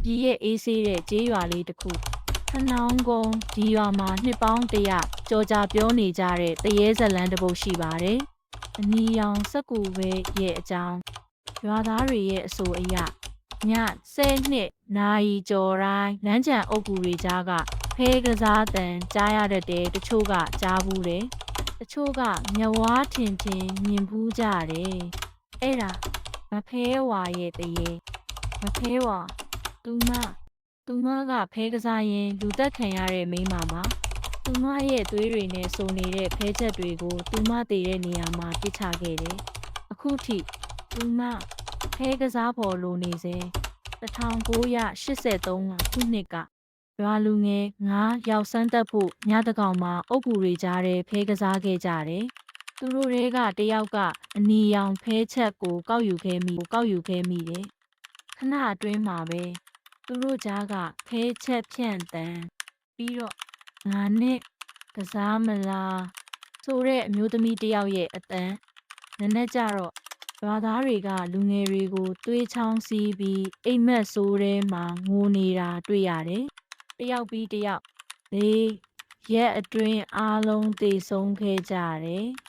ပြည်ရဲ့အေးဆေးတဲ့ကျေးရွာလေးတစ်ခုခနောင်းကုန်းဒီရွာမှာနှစ်ပေါင်း100ကြော်ကြပြောနေကြတဲ့တရေဇလန်းတစ်ပုဒ်ရှိပါတယ်။အနီရောင်စက္ကူပဲရဲ့အကြောင်းရွာသားတွေရဲ့အဆိုအရည10နှစ်နာရီကျော်တိုင်းလမ်းကြံအုပ်ကူတွေကြားကဖဲကစားတန်ကြားရတဲ့တချို့ကကြားဘူးတယ်။တချို့ကမျက်ဝါးထင်ထင်မြင်ဘူးကြတယ်။အဲ့ဒါမဖဲဝါရဲ့တရေမဖဲဝါသူမကဖဲကစားရင်လူသက်ခံရတဲ့မိန်းမမှာသူမရဲ့သွေးတွေနဲ့စုံနေတဲ့ဖဲချက်တွေကိုသူမတည်တဲ့နေရာမှာပစ်ချခဲ့တယ်။အခုထိသူမဖဲကစားဖို့လိုနေစေ1983ခုနှစ်ကရွာလူငယ်9ယောက်စမ်းတက်ဖို့ညတကောင်မှာအုပ်ကူတွေကြားတဲ့ဖဲကစားခဲ့ကြတယ်။သူတို့တွေကတယောက်ကအနီရောင်ဖဲချက်ကိုကောက်ယူခဲ့မိတယ်။ခဏအတွင်းမှာပဲသူတို့ကြားကဖဲချက်ဖြန့်တန်ပြီးတော့ငါနဲ့ကစားမလားဆိုတဲ့အမျိုးသမီးတယောက်ရဲ့အတန်နည်းနည်းကြတော့ရွာသားတွေကလူငယ်တွေကိုသွေးချောင်းစီးပြီးအိမ်မက်ဆိုးထဲမှာငိုနေတာတွေ့ရတယ်။တယောက်ပြီးတယောက်ရက်အတွင်းအားလုံးသေဆုံးခဲ့ကြတယ်။